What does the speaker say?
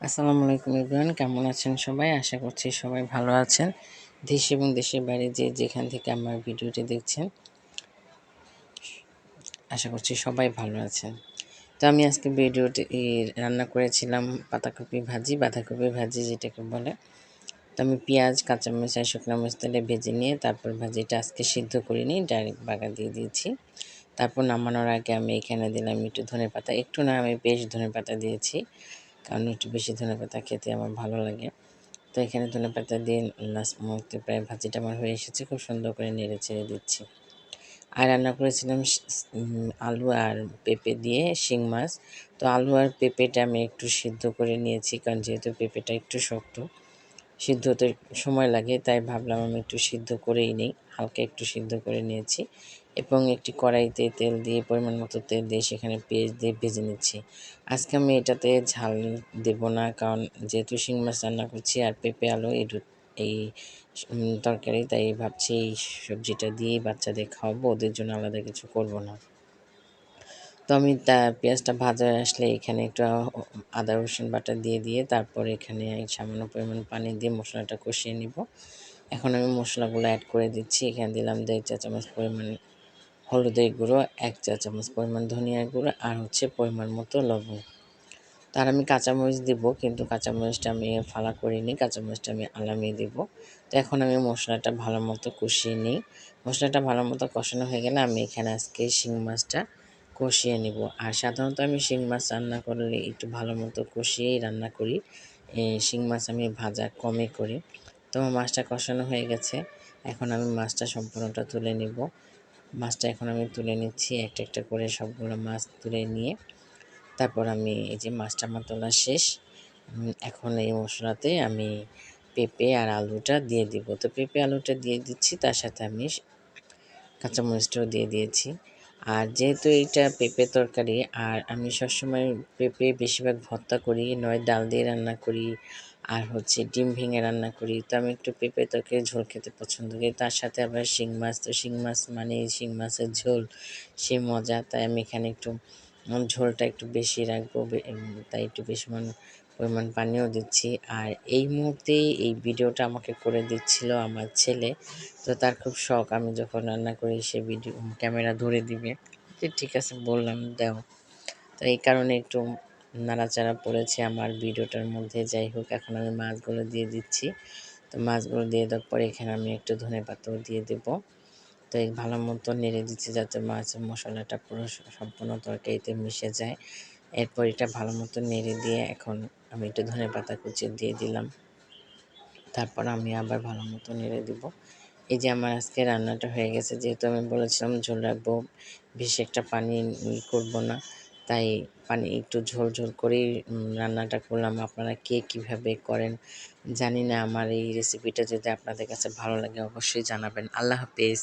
আসসালামু আলাইকুম এভরিওয়ান, কেমন আছেন সবাই? আশা করছি সবাই ভালো আছেন। দেশ এবং দেশের বাইরে যেখান থেকে আমার ভিডিওটি দেখছেন, আশা করছি সবাই ভালো আছেন। তো আমি আজকে ভিডিওটি রান্না করেছিলাম বাঁধাকপি ভাজি যেটাকে বলে। তো আমি পেঁয়াজ, কাঁচামরিচ আর শুকনো মরিচ তেলে ভেজে নিয়ে তারপর ভাজিটা আজকে সিদ্ধ করে নিয়ে ডাইরেক্ট বাগার দিয়ে দিয়েছি। তারপর নামানোর আগে আমি এখানে দিলাম একটু ধনেপাতা, একটু না আমি বেশ ধনেপাতা দিয়েছি, কারণ একটু বেশি ধনেপাতা খেতে আমার ভালো লাগে। তো এখানে ধনেপাতা দিয়ে লাস্ট মুহূর্তে প্রায় ভাজিটা আমার হয়ে এসেছে, খুব সুন্দর করে নেড়ে ছেড়ে দিচ্ছি। আর রান্না করেছিলাম আলু আর পেঁপে দিয়ে শিং মাছ। তো আলু আর পেঁপেটা আমি একটু সিদ্ধ করে নিয়েছি, কারণ যেহেতু পেঁপেটা একটু শক্ত, সিদ্ধ হতে সময় লাগে, তাই ভাবলাম আমি একটু সিদ্ধ করেই নিই। হালকা একটু সিদ্ধ করে নিয়েছি এবং একটি কড়াইতে তেল দিয়ে পরিমাণ মতো তেল দিয়ে সেখানে পেঁয়াজ দিয়ে ভেজে নিচ্ছি। আজকে আমি এটাতে ঝাল দেব না, কারণ যেহেতু শিং মাছ রান্না করছি আর পেঁপে আলু এই তরকারি, তাই ভাবছি এই সবজিটা দিয়েই বাচ্চাদের খাওয়াবো, ওদের জন্য আলাদা কিছু করব না। তো আমি পেঁয়াজটা ভাজা আসলে এখানে একটু আদা রসুন বাটা দিয়ে তারপর এখানে সামান্য পরিমাণ পানি দিয়ে মশলাটা কষিয়ে নিব। এখন আমি মশলাগুলো অ্যাড করে দিচ্ছি। এখানে দিলাম 1.5 চা চামচ পরিমাণ হলুদের গুঁড়ো, 1 চা চামচ পরিমাণ ধনিয়ার গুঁড়ো আর পরিমাণ মতো লবণ। তার আমি কাঁচামরিচ দিব, কিন্তু কাঁচামরিচটা আমি ফালা করিনি, কাঁচামরিচটা আমি আলামিয়ে দিব। তো এখন আমি মশলাটা ভালো মতো কষিয়ে নিই। মশলাটা ভালো মতো কষানো হয়ে গেলে আমি এখানে আজকে শিং মাছটা কষিয়ে নিব। আর সাধারণত আমি শিং মাছ রান্না করলে একটু ভালো মতো কষিয়েই রান্না করি। শিং মাছ আমি ভাজা কমই করি। তো মাছটা কষানো হয়ে গেছে, এখন আমি মাছটা সম্পূর্ণটা তুলে নিব। মাছটা এখন আমি তুলে নিচ্ছি, একটা একটা করে সবগুলো মাছ তুলে নিয়ে তারপর আমি এই যে মাছটা আমার তোলা শেষ। এখন এই মশলাতে আমি পেঁপে আর আলুটা দিয়ে দিব। তো পেঁপে আলুটা দিয়ে দিচ্ছি, তার সাথে আমি কাঁচামরিচটাও দিয়ে দিয়েছি। আর যেহেতু এটা পেঁপে তরকারি, আর আমি সবসময় পেঁপে বেশিরভাগ ভর্তা করি, নয় ডাল দিয়ে রান্না করি, আর ডিম ভেঙে রান্না করি। তো আমি একটু পেঁপে তরকারি ঝোল খেতে পছন্দ করি, তার সাথে আবার শিং মাছ। তো শিং মাছ মানে শিং মাছের ঝোল, সে মজা। তাই আমি এখানে একটু ঝোলটা একটু বেশি রাখবো, তাই একটু বেশি পরিমাণ পানিও দিচ্ছি। আর এই মুহূর্তেই এই ভিডিওটা আমাকে করে দিচ্ছিল আমার ছেলে। তো তার খুব শখ, আমি যখন রান্না করি সে ভিডিও ক্যামেরা ধরে দিবে। যে ঠিক আছে বললাম দাও। তো এই কারণে একটু নাড়াচাড়া পড়েছে আমার ভিডিওটার মধ্যে। যাই হোক, এখন আমি মাছগুলো দিয়ে দিচ্ছি। তো মাছগুলো দিয়ে দেওয়ার পরে এখানে আমি একটু ধনেপাতাও দিয়ে দেবো। তো এই ভালো মতো নেড়ে দিচ্ছি যাতে মাছের মশলাটা পুরো সম্পূর্ণ তরকারিতে মিশে যায়। এরপর এটা ভালো মতো নেড়ে দিয়ে এখন আমি একটু ধনেপাতা কুচি দিয়ে দিলাম। তারপর আমি আবার ভালো মতো নেড়ে দিব। এই যে আমার আজকে রান্নাটা হয়ে গেছে। যেহেতু আমি বলেছিলাম ঝোল রাখবো, বেশি একটা পানি করব না, তাই পানি একটু ঝোল ঝোল করেই রান্নাটা করলাম। আপনারা কে কীভাবে করেন জানি না। আমার এই রেসিপিটা যদি আপনাদের কাছে ভালো লাগে অবশ্যই জানাবেন। আল্লাহ হাফেজ।